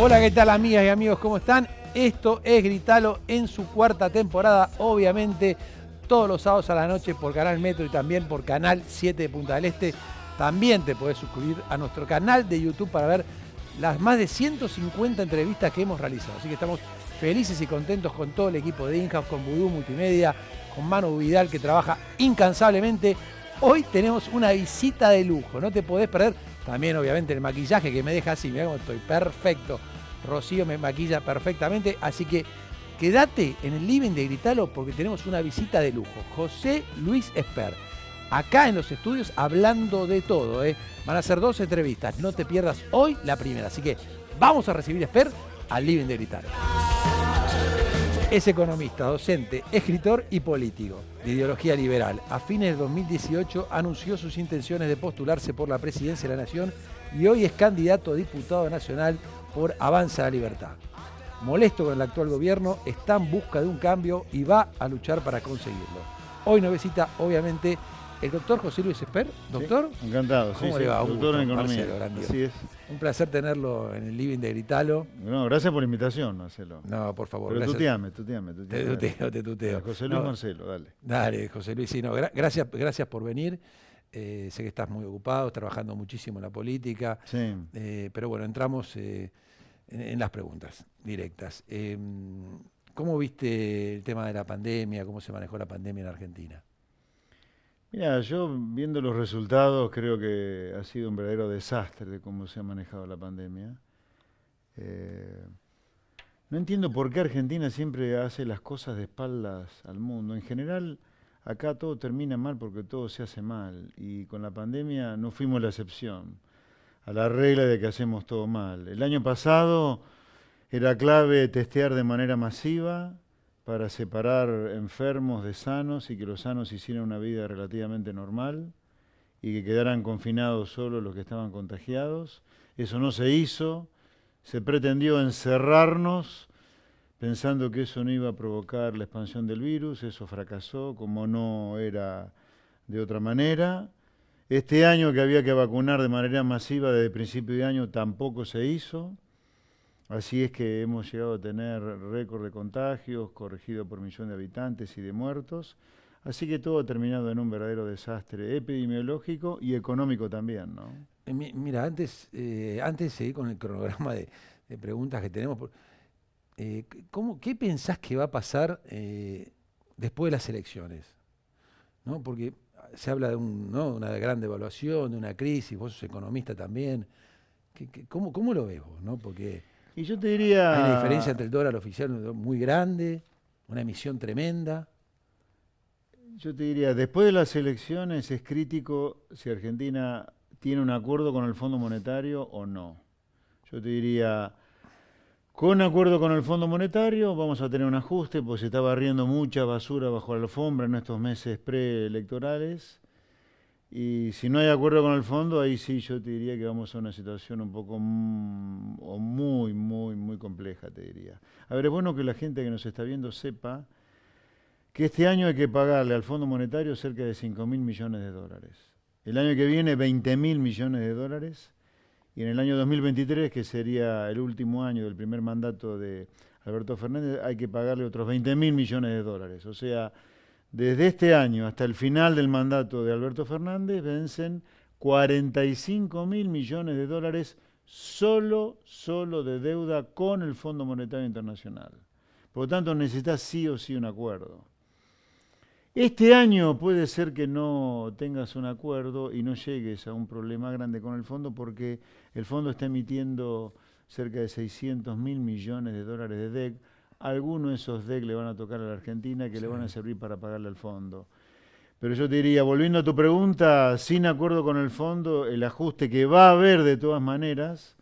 Hola, ¿qué tal, amigas y amigos? ¿Cómo están? Esto es Gritalo en su cuarta temporada, obviamente todos los sábados a la noche por Canal Metro y también por Canal 7 de Punta del Este. También te podés suscribir a nuestro canal de YouTube para ver las más de 150 entrevistas que hemos realizado. Así que estamos felices y contentos con todo el equipo de InHouse, con Vudú Multimedia, con Manu Vidal, que trabaja incansablemente. Hoy tenemos una visita de lujo, no te podés perder. También, obviamente, el maquillaje que me deja así, mirá cómo estoy, perfecto. Rocío me maquilla perfectamente, así que quédate en el living de Gritalo porque tenemos una visita de lujo. José Luis Esper, acá en los estudios hablando de todo, ¿eh? Van a ser 2 entrevistas, no te pierdas hoy la primera. Así que vamos a recibir a Esper al living de Gritalo. Es economista, docente, escritor y político de ideología liberal. A fines de 2018 anunció sus intenciones de postularse por la presidencia de la Nación y hoy es candidato a diputado nacional por Avanza la Libertad. Molesto con el actual gobierno, está en busca de un cambio y va a luchar para conseguirlo. Hoy nos visita, obviamente, el doctor José Luis Esper. ¿Doctor? Sí, encantado. ¿Cómo le va? Doctor en Economía. Marcelo, así es. Un placer tenerlo en el living de Gritalo. No, gracias por la invitación, Marcelo. No, por favor. Pero gracias. tuteame. Te tuteo. José Luis Marcelo, dale. Dale, José Luis. Sí, no, gracias por venir. Sé que estás muy ocupado, trabajando muchísimo en la política. Sí. Pero bueno, entramos en las preguntas directas. ¿Cómo viste el tema de la pandemia? ¿Cómo se manejó la pandemia en Argentina? Mira, yo viendo los resultados creo que ha sido un verdadero desastre de cómo se ha manejado la pandemia. No entiendo por qué Argentina siempre hace las cosas de espaldas al mundo. En general, acá todo termina mal porque todo se hace mal. Y con la pandemia no fuimos la excepción a la regla de que hacemos todo mal. El año pasado era clave testear de manera masiva para separar enfermos de sanos y que los sanos hicieran una vida relativamente normal y que quedaran confinados solo los que estaban contagiados. Eso no se hizo, se pretendió encerrarnos pensando que eso no iba a provocar la expansión del virus, eso fracasó como no era de otra manera. Este año que había que vacunar de manera masiva desde el principio de año tampoco se hizo. Así es que hemos llegado a tener récord de contagios, corregido por millón de habitantes y de muertos. Así que todo ha terminado en un verdadero desastre epidemiológico y económico también, ¿no? Mira, antes de seguir con el cronograma de preguntas que tenemos, ¿qué pensás que va a pasar después de las elecciones? ¿No? Porque se habla de una gran devaluación, de una crisis, vos sos economista también. ¿Cómo lo ves vos? ¿No? Porque y yo te diría... hay una diferencia entre el dólar oficial muy grande, una emisión tremenda. Yo te diría, después de las elecciones es crítico si Argentina tiene un acuerdo con el Fondo Monetario o no. Yo te diría, con acuerdo con el Fondo Monetario vamos a tener un ajuste, porque se está barriendo mucha basura bajo la alfombra en estos meses preelectorales. Y si no hay acuerdo con el fondo, ahí sí yo te diría que vamos a una situación un poco o muy compleja, te diría. A ver, es bueno que la gente que nos está viendo sepa que este año hay que pagarle al Fondo Monetario cerca de 5.000 millones de dólares. El año que viene 20.000 millones de dólares. Y en el año 2023, que sería el último año del primer mandato de Alberto Fernández, hay que pagarle otros 20.000 millones de dólares. O sea, desde este año hasta el final del mandato de Alberto Fernández vencen 45.000 millones de dólares solo de deuda con el Fondo Monetario Internacional. Por lo tanto, necesitas sí o sí un acuerdo. Este año puede ser que no tengas un acuerdo y no llegues a un problema grande con el fondo porque el fondo está emitiendo cerca de 600.000 millones de dólares de DEC. Algunos de esos DEC le van a tocar a la Argentina que le van a servir para pagarle al fondo. Pero yo te diría, volviendo a tu pregunta, sin acuerdo con el fondo, el ajuste que va a haber de todas maneras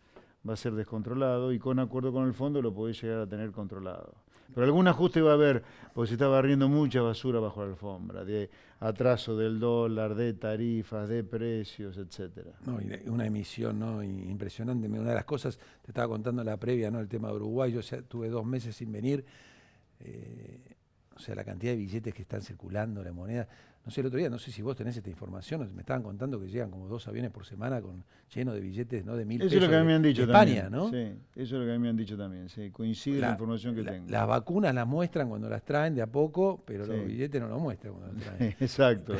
va a ser descontrolado y con acuerdo con el fondo lo podés llegar a tener controlado. Pero algún ajuste va a haber, porque se está barriendo mucha basura bajo la alfombra, de atraso del dólar, de tarifas, de precios, etcétera. No, y una emisión, ¿no? Impresionante. Una de las cosas, te estaba contando en la previa, ¿no? El tema de Uruguay, yo tuve 2 meses sin venir. o sea, la cantidad de billetes que están circulando, la moneda. No sé, el otro día, no sé si vos tenés esta información, me estaban contando que llegan como 2 aviones por semana llenos de billetes, ¿no? De 1.000 pesos Eso es lo que a mí me han dicho de España, también. ¿no? Sí, eso es lo que a mí me han dicho también. Sí, coincide la información que tengo. Las vacunas las muestran cuando las traen de a poco, pero Sí. los billetes no los muestran cuando los traen. Exacto.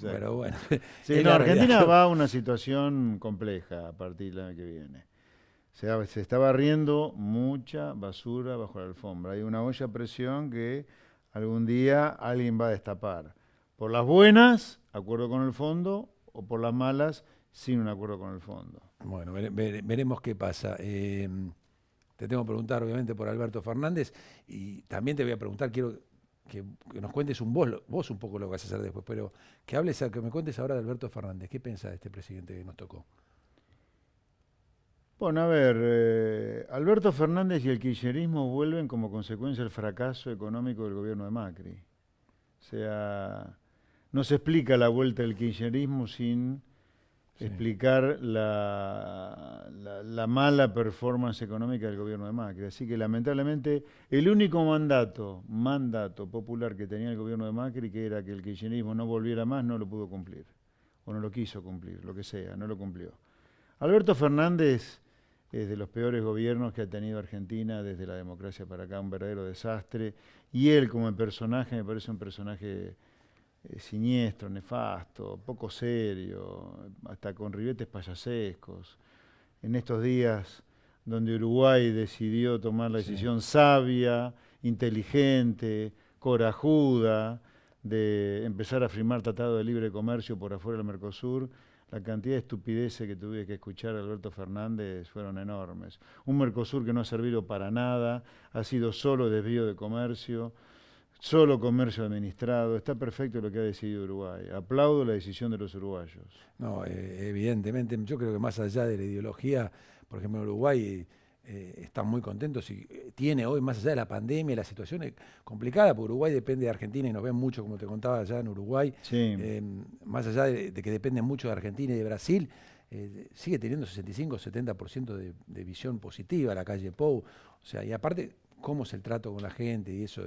Pero bueno. Sí, no, Argentina va a una situación compleja a partir del año que viene. Se está barriendo mucha basura bajo la alfombra. Hay una olla a presión que algún día alguien va a destapar. Por las buenas, acuerdo con el fondo, o por las malas, sin un acuerdo con el fondo. Bueno, veremos qué pasa. Te tengo que preguntar, obviamente, por Alberto Fernández, y también te voy a preguntar, quiero que nos cuentes vos un poco lo que vas a hacer después, pero que me cuentes ahora de Alberto Fernández. ¿Qué pensás de este presidente que nos tocó? Bueno, a ver, Alberto Fernández y el kirchnerismo vuelven como consecuencia del fracaso económico del gobierno de Macri. O sea, no se explica la vuelta del kirchnerismo sin explicar la mala performance económica del gobierno de Macri. Así que lamentablemente el único mandato popular que tenía el gobierno de Macri, que era que el kirchnerismo no volviera más, no lo pudo cumplir. O no lo quiso cumplir, lo que sea, no lo cumplió. Alberto Fernández es de los peores gobiernos que ha tenido Argentina desde la democracia para acá, un verdadero desastre. Y él como personaje me parece un personaje siniestro, nefasto, poco serio, hasta con ribetes payasescos. En estos días donde Uruguay decidió tomar la decisión sabia, inteligente, corajuda, de empezar a firmar tratado de libre comercio por afuera del Mercosur, la cantidad de estupideces que tuve que escuchar a Alberto Fernández fueron enormes. Un Mercosur que no ha servido para nada, ha sido solo desvío de comercio, solo comercio administrado. Está perfecto lo que ha decidido Uruguay. Aplaudo la decisión de los uruguayos. No, evidentemente, yo creo que más allá de la ideología, por ejemplo, en Uruguay están muy contentos y tiene hoy, más allá de la pandemia, la situación es complicada, porque Uruguay depende de Argentina y nos ven mucho, como te contaba, allá en Uruguay. Sí. Más allá de que depende mucho de Argentina y de Brasil, sigue teniendo 65-70% de visión positiva la calle Pou. O sea, y aparte, cómo es el trato con la gente y eso.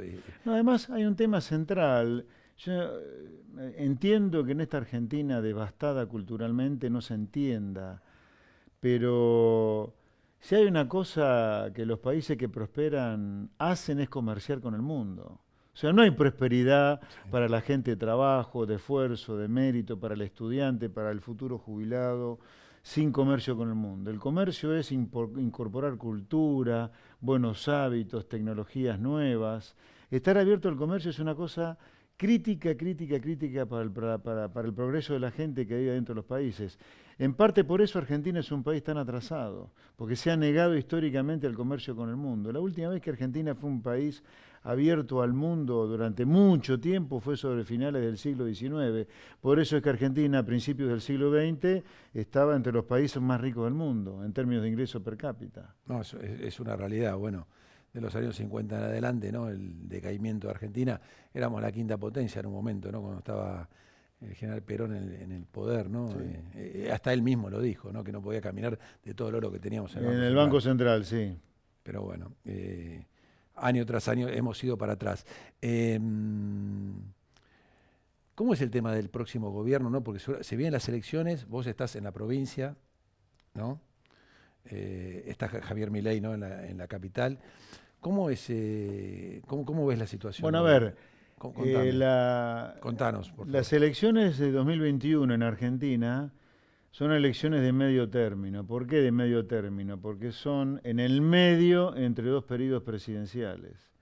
No, además hay un tema central. Yo entiendo que en esta Argentina devastada culturalmente no se entienda, pero si hay una cosa que los países que prosperan hacen es comerciar con el mundo. O sea, no hay prosperidad para la gente de trabajo, de esfuerzo, de mérito, para el estudiante, para el futuro jubilado, sin comercio con el mundo. El comercio es incorporar cultura, buenos hábitos, tecnologías nuevas. Estar abierto al comercio es una cosa crítica para el progreso de la gente que vive dentro de los países. En parte por eso Argentina es un país tan atrasado, porque se ha negado históricamente al comercio con el mundo. La última vez que Argentina fue un país abierto al mundo durante mucho tiempo fue sobre finales del siglo XIX. Por eso es que Argentina a principios del siglo XX estaba entre los países más ricos del mundo en términos de ingreso per cápita. No, es una realidad, bueno, de los años 50 en adelante, ¿no? El decaimiento de Argentina, éramos la quinta potencia en un momento, ¿no? Cuando estaba el general Perón en el poder, ¿no? Sí. Hasta él mismo lo dijo, ¿no? Que no podía caminar de todo el oro que teníamos en el Banco Central, sí. Pero bueno, año tras año hemos ido para atrás. ¿Cómo es el tema del próximo gobierno, no? Porque se vienen las elecciones, vos estás en la provincia, ¿no? Está Javier Milei, ¿no? en la capital. ¿Cómo ves la situación? Bueno, a ver, contanos, por favor. Las elecciones de 2021 en Argentina son elecciones de medio término. ¿Por qué de medio término? Porque son en el medio entre dos periodos presidenciales.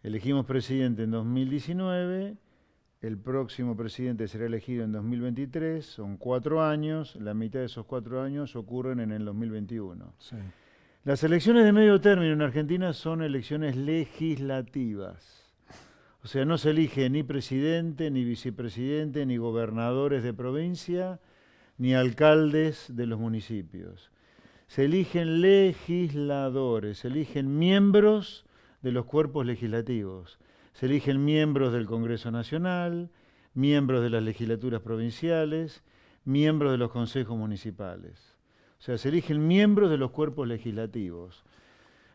Elegimos presidente en 2019, el próximo presidente será elegido en 2023, son 4 años, la mitad de esos 4 años ocurren en el 2021. Sí. Las elecciones de medio término en Argentina son elecciones legislativas. O sea, no se elige ni presidente, ni vicepresidente, ni gobernadores de provincia, ni alcaldes de los municipios. Se eligen legisladores, se eligen miembros de los cuerpos legislativos. Se eligen miembros del Congreso Nacional, miembros de las legislaturas provinciales, miembros de los consejos municipales. O sea, se eligen miembros de los cuerpos legislativos.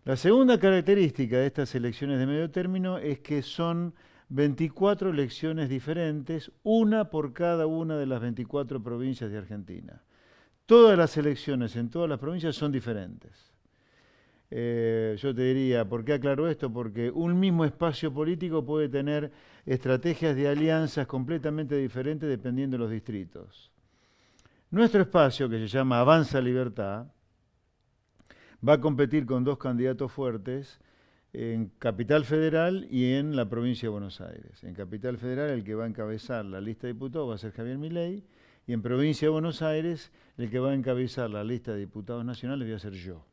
La segunda característica de estas elecciones de medio término es que son 24 elecciones diferentes, una por cada una de las 24 provincias de Argentina. Todas las elecciones en todas las provincias son diferentes. Yo te diría, ¿por qué aclaro esto? Porque un mismo espacio político puede tener estrategias de alianzas completamente diferentes dependiendo de los distritos. Nuestro espacio, que se llama Avanza Libertad, va a competir con dos candidatos fuertes en Capital Federal y en la provincia de Buenos Aires. En Capital Federal el que va a encabezar la lista de diputados va a ser Javier Milei, y en provincia de Buenos Aires el que va a encabezar la lista de diputados nacionales voy a ser yo.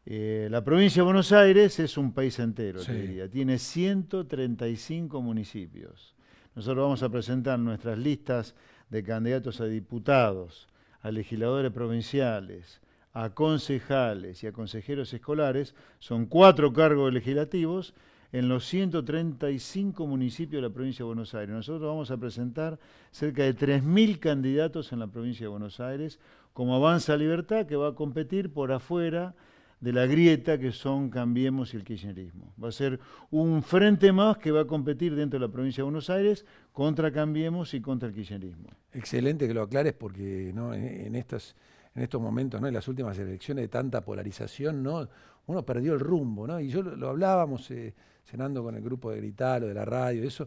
La provincia de Buenos Aires es un país entero, te diría. Tiene 135 municipios. Nosotros vamos a presentar nuestras listas de candidatos a diputados, a legisladores provinciales, a concejales y a consejeros escolares. Son 4 cargos legislativos en los 135 municipios de la provincia de Buenos Aires. Nosotros vamos a presentar cerca de 3.000 candidatos en la provincia de Buenos Aires, como Avanza Libertad, que va a competir por afuera de la grieta que son Cambiemos y el kirchnerismo. Va a ser un frente más que va a competir dentro de la provincia de Buenos Aires contra Cambiemos y contra el kirchnerismo. Excelente que lo aclares porque ¿no? en estos momentos, ¿no? En las últimas elecciones de tanta polarización, ¿no? Uno perdió el rumbo, ¿no? Y yo lo hablábamos cenando con el grupo de Gritalo, de la radio, eso.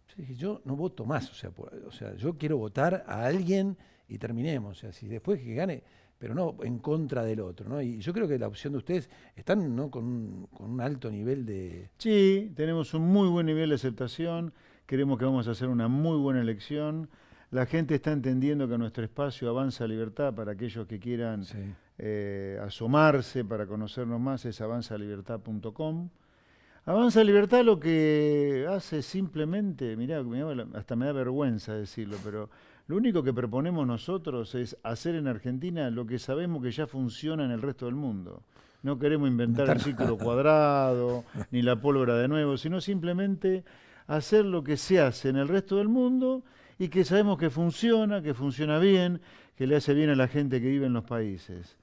Yo dije, yo no voto más, o sea, yo quiero votar a alguien y terminemos. O sea, si después que gane, pero no en contra del otro, ¿no? Y yo creo que la opción de ustedes están, ¿no? con un alto nivel de... Sí, tenemos un muy buen nivel de aceptación, creemos que vamos a hacer una muy buena elección. La gente está entendiendo que nuestro espacio Avanza Libertad, para aquellos que quieran asomarse para conocernos más, es avanzalibertad.com. Avanza Libertad lo que hace simplemente, mirá, hasta me da vergüenza decirlo, pero lo único que proponemos nosotros es hacer en Argentina lo que sabemos que ya funciona en el resto del mundo. No queremos inventar el círculo cuadrado, ni la pólvora de nuevo, sino simplemente hacer lo que se hace en el resto del mundo y que sabemos que funciona bien, que le hace bien a la gente que vive en los países.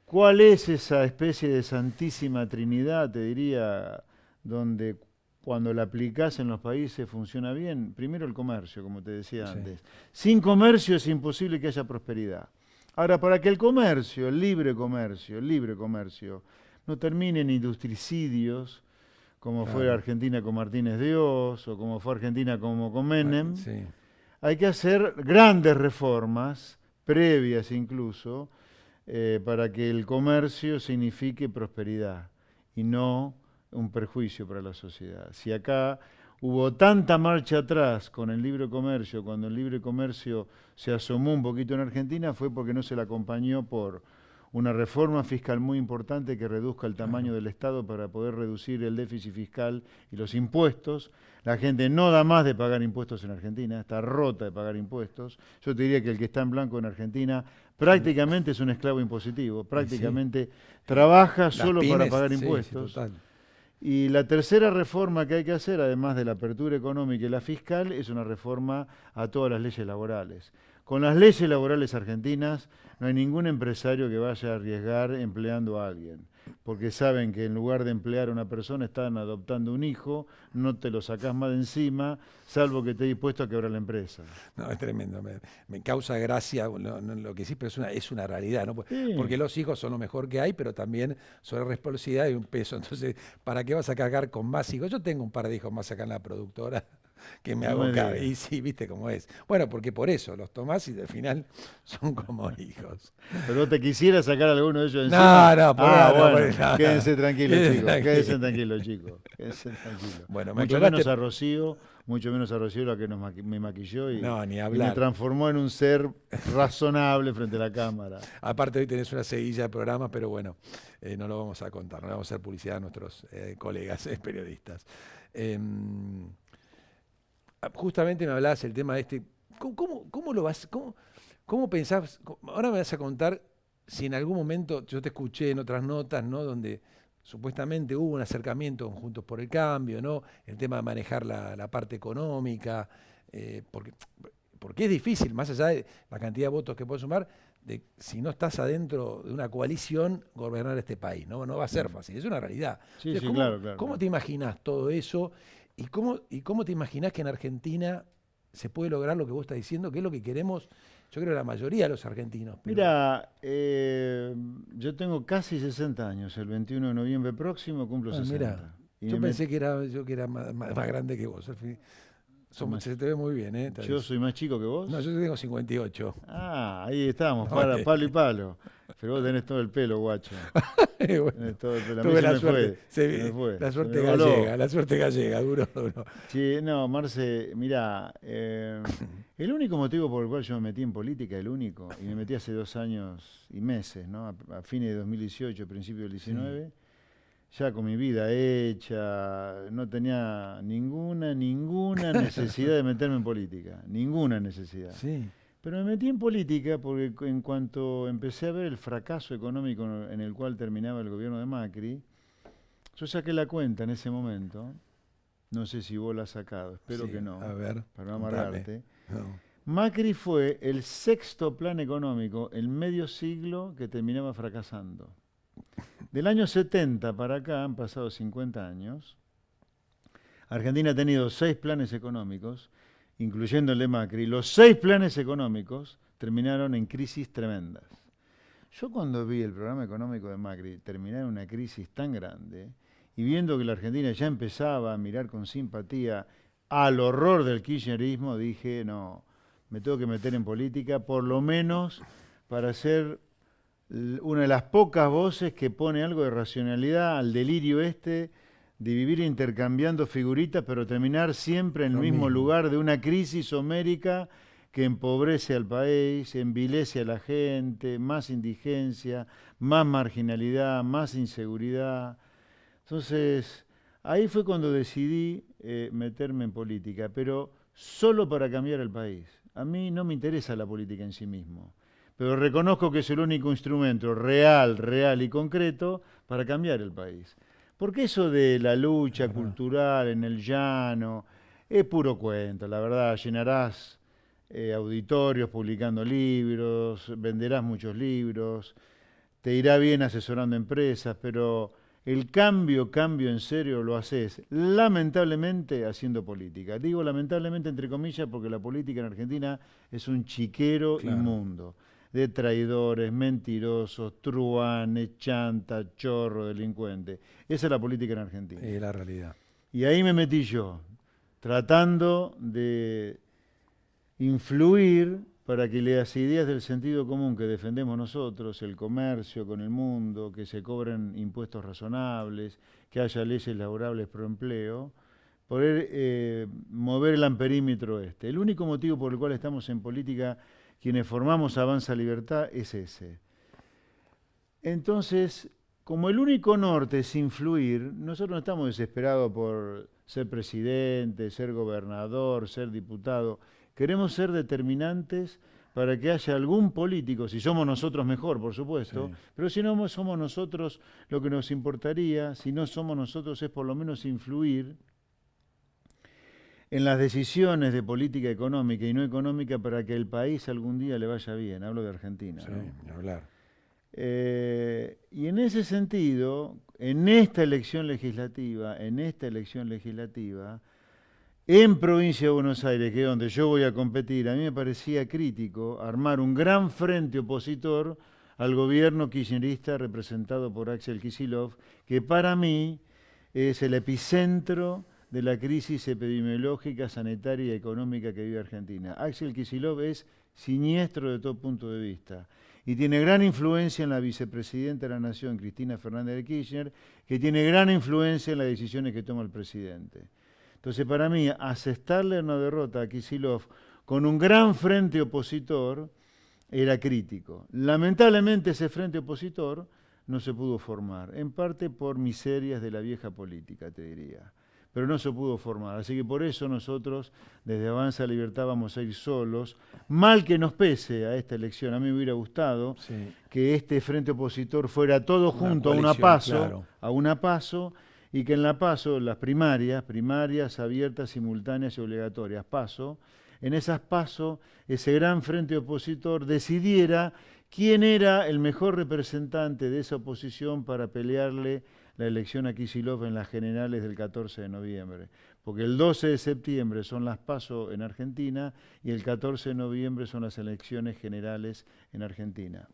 ¿Cuál es esa especie de santísima trinidad, te diría, donde cuando la aplicás en los países funciona bien? Primero el comercio, como te decía antes. Sin comercio es imposible que haya prosperidad. Ahora, para que el comercio, el libre comercio, no termine en industricidios, como fue Argentina con Martínez de Oz, o como fue Argentina con Menem, hay que hacer grandes reformas, previas incluso, para que el comercio signifique prosperidad y no un perjuicio para la sociedad. Si acá hubo tanta marcha atrás con el libre comercio, cuando el libre comercio se asomó un poquito en Argentina, fue porque no se le acompañó por una reforma fiscal muy importante que reduzca el tamaño del Estado para poder reducir el déficit fiscal y los impuestos. La gente no da más de pagar impuestos en Argentina, está rota de pagar impuestos. Yo te diría que el que está en blanco en Argentina prácticamente es un esclavo impositivo, prácticamente trabaja solo para pagar impuestos. Y la tercera reforma que hay que hacer, además de la apertura económica y la fiscal, es una reforma a todas las leyes laborales. Con las leyes laborales argentinas no hay ningún empresario que vaya a arriesgar empleando a alguien, porque saben que en lugar de emplear a una persona están adoptando un hijo, no te lo sacás más de encima, salvo que estés dispuesto a quebrar la empresa. No, es tremendo, me causa gracia lo que sí, pero es una realidad, ¿no? Porque los hijos son lo mejor que hay, pero también son responsabilidad y un peso. Entonces, ¿para qué vas a cargar con más hijos? Yo tengo un par de hijos más acá en la productora que me hago cargo. Y sí, viste cómo es. Bueno, porque por eso los tomás y al final son como hijos. Pero te quisiera sacar a alguno de ellos encima. No, quédense tranquilos, chicos. Quédense tranquilos, chicos. Bueno, mucho menos a Rocío, la que me maquilló y me transformó en un ser razonable frente a la cámara. Aparte hoy tenés una seguilla de programa, pero bueno, no lo vamos a contar, no le vamos a hacer publicidad a nuestros colegas periodistas. Justamente me hablabas el tema de este. ¿Cómo lo vas? ¿Cómo pensás? Ahora me vas a contar si en algún momento yo te escuché en otras notas, ¿no? Donde supuestamente hubo un acercamiento con Juntos por el Cambio, ¿no? El tema de manejar la parte económica, porque es difícil, más allá de la cantidad de votos que puede sumar, de si no estás adentro de una coalición, gobernar este país. No va a ser fácil, es una realidad. Sí, Entonces, sí, ¿cómo, claro. cómo te imaginás todo eso? ¿Y cómo te imaginás que en Argentina se puede lograr lo que vos estás diciendo, que es lo que queremos, yo creo, la mayoría de los argentinos? Mira, yo tengo casi 60 años, el 21 de noviembre próximo cumplo 60. Mira, yo pensé que era más grande que vos. Se te ve muy bien, ¿eh? ¿Yo soy más chico que vos? No, yo tengo 58. Ah, ahí estamos, No, palo y palo. Pero vos tenés todo el pelo, guacho. Bueno, Tenés todo el pelo. A mí tuve se la me suerte, fue. Se me fue. la Se suerte me voló. gallega, la suerte gallega, duro. Sí, no, Marce, mirá, el único motivo por el cual yo me metí en política, el único, y me metí hace 2 años y meses, ¿no? A fines de 2018, principio del 19, ya con mi vida hecha, no tenía ninguna necesidad de meterme en política, ninguna necesidad. Sí. Pero me metí en política porque en cuanto empecé a ver el fracaso económico en el cual terminaba el gobierno de Macri, yo saqué la cuenta en ese momento, no sé si vos la has sacado, espero que no, a ver, para no amargarte. No. Macri fue el 6º plan económico en medio siglo que terminaba fracasando. Del año 70 para acá, han pasado 50 años, Argentina ha tenido 6 planes económicos, incluyendo el de Macri. Los 6 planes económicos terminaron en crisis tremendas. Yo cuando vi el programa económico de Macri terminar en una crisis tan grande, y viendo que la Argentina ya empezaba a mirar con simpatía al horror del kirchnerismo, dije, no, me tengo que meter en política, por lo menos para ser una de las pocas voces que pone algo de racionalidad al delirio de vivir intercambiando figuritas, pero terminar siempre en el mismo lugar de una crisis homérica que empobrece al país, envilece a la gente, más indigencia, más marginalidad, más inseguridad. Entonces, ahí fue cuando decidí meterme en política, pero solo para cambiar el país. A mí no me interesa la política en sí mismo, pero reconozco que es el único instrumento real y concreto para cambiar el país. Porque eso de la lucha cultural en el llano es puro cuento, la verdad. Llenarás auditorios publicando libros, venderás muchos libros, te irá bien asesorando empresas, pero el cambio en serio lo haces lamentablemente haciendo política. Digo lamentablemente entre comillas porque la política en Argentina es un chiquero inmundo de traidores, mentirosos, truanes, chantas, chorro, delincuentes. Esa es la política en Argentina. Es la realidad. Y ahí me metí yo, tratando de influir para que las ideas del sentido común que defendemos nosotros, el comercio con el mundo, que se cobren impuestos razonables, que haya leyes laborables pro empleo, poder mover el amperímetro este. El único motivo por el cual estamos en política quienes formamos Avanza Libertad es ese. Entonces, como el único norte es influir, nosotros no estamos desesperados por ser presidente, ser gobernador, ser diputado. Queremos ser determinantes para que haya algún político, si somos nosotros mejor, por supuesto, pero si no somos nosotros, lo que nos importaría, si no somos nosotros, es por lo menos influir en las decisiones de política económica y no económica para que el país algún día le vaya bien. Hablo de Argentina. Sí, ¿no? ni hablar. Y en ese sentido, en esta elección legislativa, en Provincia de Buenos Aires, que es donde yo voy a competir, a mí me parecía crítico armar un gran frente opositor al gobierno kirchnerista representado por Axel Kicillof, que para mí es el epicentro de la crisis epidemiológica, sanitaria y económica que vive Argentina. Axel Kicillof es siniestro de todo punto de vista y tiene gran influencia en la vicepresidenta de la Nación, Cristina Fernández de Kirchner, que tiene gran influencia en las decisiones que toma el presidente. Entonces, para mí, asestarle una derrota a Kicillof con un gran frente opositor era crítico. Lamentablemente, ese frente opositor no se pudo formar, en parte por miserias de la vieja política, te diría. Pero no se pudo formar. Así que por eso nosotros, desde Avanza Libertad, vamos a ir solos. Mal que nos pese a esta elección, a mí me hubiera gustado que este frente opositor fuera todo junto a una PASO, y que en la PASO, las primarias abiertas, simultáneas y obligatorias, PASO, en esas PASO, ese gran frente opositor decidiera quién era el mejor representante de esa oposición para pelearle la elección a Kicillof en las generales del 14 de noviembre. Porque el 12 de septiembre son las PASO en Argentina y el 14 de noviembre son las elecciones generales en Argentina.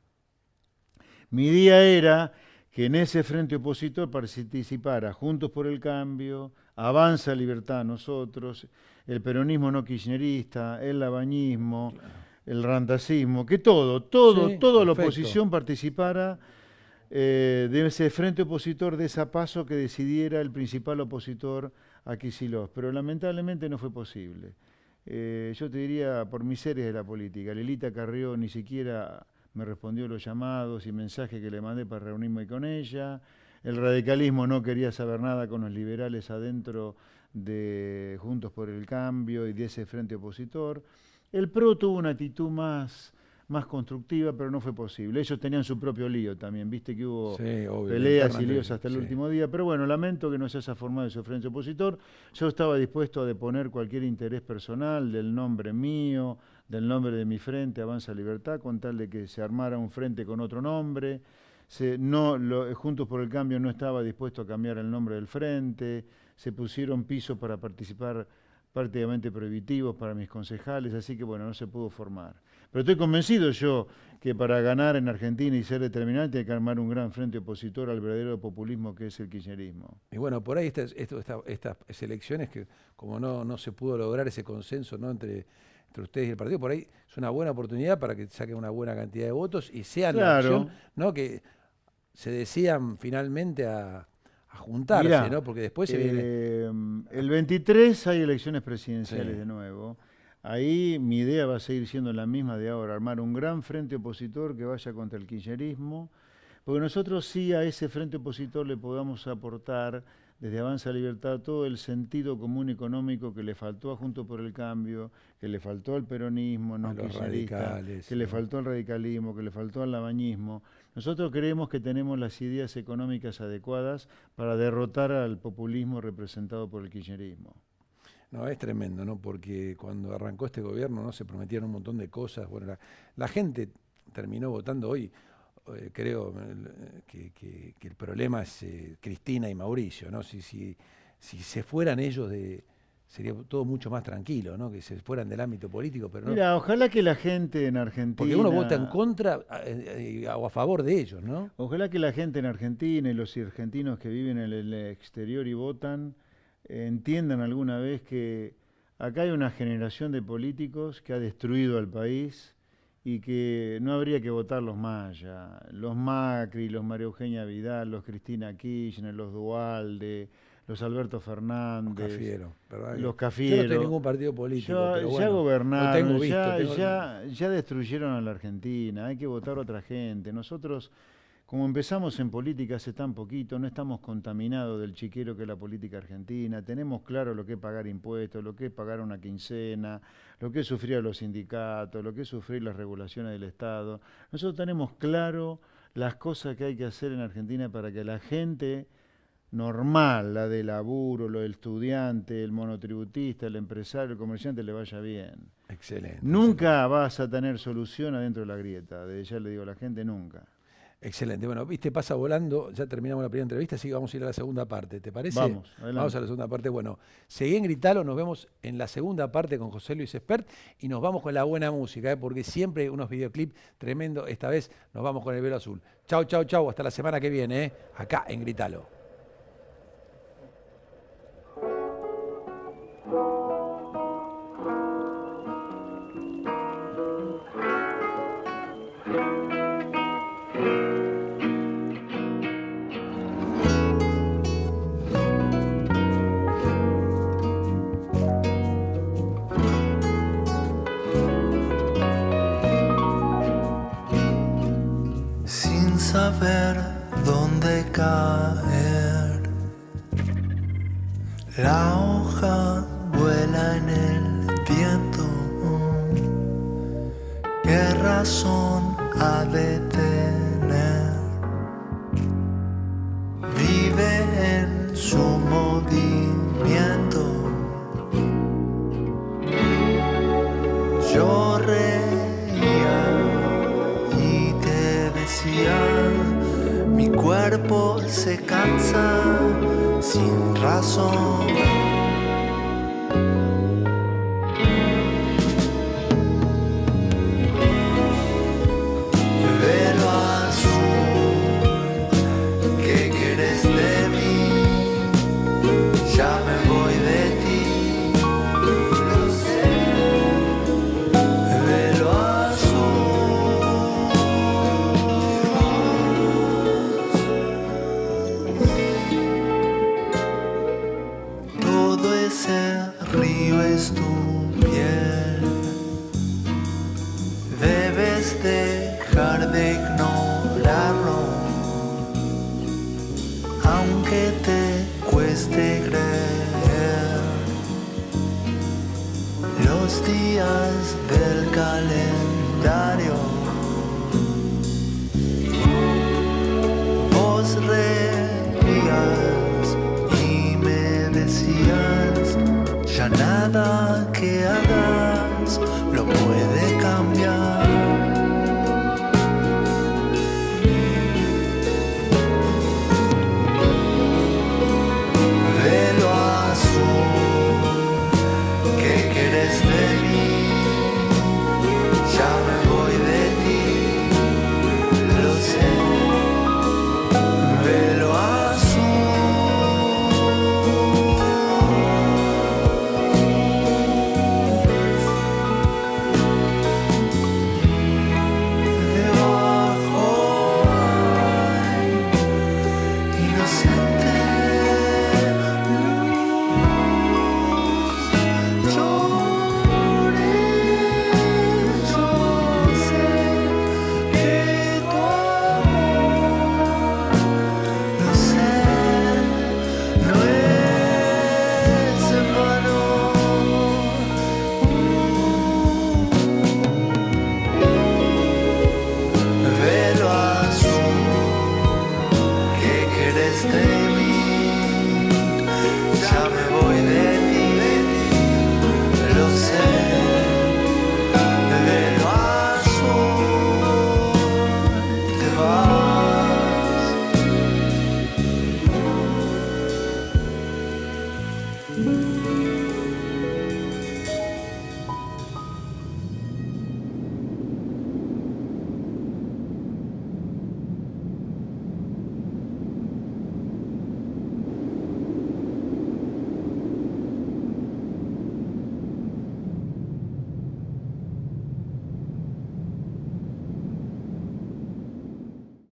Mi idea era que en ese frente opositor participara Juntos por el Cambio, Avanza Libertad Nosotros, el peronismo no kirchnerista, el labañismo, el randacismo, que toda la oposición participara de ese frente opositor, de esa PASO que decidiera el principal opositor a Kicillof. Pero lamentablemente no fue posible. Yo te diría, por miserias de la política, Lilita Carrió ni siquiera me respondió los llamados y mensajes que le mandé para reunirme con ella. El radicalismo no quería saber nada con los liberales adentro de Juntos por el Cambio y de ese frente opositor. El PRO tuvo una actitud más constructiva, pero no fue posible. Ellos tenían su propio lío también, viste que hubo peleas y líos hasta el último día, pero bueno, lamento que no se haya formado ese frente opositor. Yo estaba dispuesto a deponer cualquier interés personal del nombre mío, del nombre de mi frente, Avanza Libertad, con tal de que se armara un frente con otro nombre. Juntos por el Cambio no estaba dispuesto a cambiar el nombre del frente, se pusieron pisos para participar prácticamente prohibitivos para mis concejales, así que bueno, no se pudo formar. Pero estoy convencido yo que para ganar en Argentina y ser determinante hay que armar un gran frente opositor al verdadero populismo que es el kirchnerismo. Y bueno, por ahí estas elecciones que como no se pudo lograr ese consenso, ¿no?, entre ustedes y el partido, por ahí es una buena oportunidad para que saquen una buena cantidad de votos y sean la opción, ¿no?, que se decían finalmente a juntarse. Mirá, ¿no? Porque después se viene... El 23 hay elecciones presidenciales de nuevo. Ahí mi idea va a seguir siendo la misma de ahora, armar un gran frente opositor que vaya contra el kirchnerismo, porque nosotros sí a ese frente opositor le podamos aportar desde Avanza Libertad todo el sentido común económico que le faltó a Juntos por el Cambio, que le faltó al peronismo no kirchnerista, que le faltó al radicalismo, que le faltó al labañismo. Nosotros creemos que tenemos las ideas económicas adecuadas para derrotar al populismo representado por el kirchnerismo. No, es tremendo, ¿no? Porque cuando arrancó este gobierno, ¿no?, se prometían un montón de cosas. Bueno, la gente terminó votando hoy. Creo que el problema es Cristina y Mauricio, ¿no? Si se fueran ellos sería todo mucho más tranquilo, ¿no? Que se fueran del ámbito político, pero no. Mira, ojalá que la gente en Argentina... Porque uno vota en contra o a favor de ellos, ¿no? Ojalá que la gente en Argentina y los argentinos que viven en el exterior y votan entiendan alguna vez que acá hay una generación de políticos que ha destruido al país y que no habría que votarlos más ya. Los Macri, los María Eugenia Vidal, los Cristina Kirchner, los Duhalde, los Alberto Fernández, los Cafiero. Yo no tengo ningún partido político, pero bueno, ya gobernaron, ya destruyeron a la Argentina, hay que votar a otra gente. Nosotros, como empezamos en política hace tan poquito, no estamos contaminados del chiquero que es la política argentina, tenemos claro lo que es pagar impuestos, lo que es pagar una quincena, lo que es sufrir a los sindicatos, lo que es sufrir las regulaciones del Estado. Nosotros tenemos claro las cosas que hay que hacer en Argentina para que la gente normal, la de laburo, lo del estudiante, el monotributista, el empresario, el comerciante, le vaya bien. Excelente. Nunca vas a tener solución adentro de la grieta, ya le digo a la gente, nunca. Excelente. Bueno, viste, pasa volando, ya terminamos la primera entrevista, así que vamos a ir a la segunda parte, ¿te parece? Vamos, adelante. Vamos a la segunda parte. Bueno, seguí en Gritalo, nos vemos en la segunda parte con José Luis Espert y nos vamos con la buena música, porque siempre hay unos videoclips tremendos. Esta vez nos vamos con el Velo Azul. Chau, chau, chau, hasta la semana que viene, acá en Gritalo. Saber dónde caer, la hoja vuela en el viento. ¿Qué razón ha de tener? Vive en su movimiento. Yo reía y te se cansa sin razón. Velo azul, ¿qué quieres de mí? Ya me voy de ti, lo sé. Velo azul, todo ese río es tu piel. Debes dejar de ignorarlo, aunque te cueste creer. Los días del calendario, vos reías y me decías, ya nada que hagas lo puede cambiar.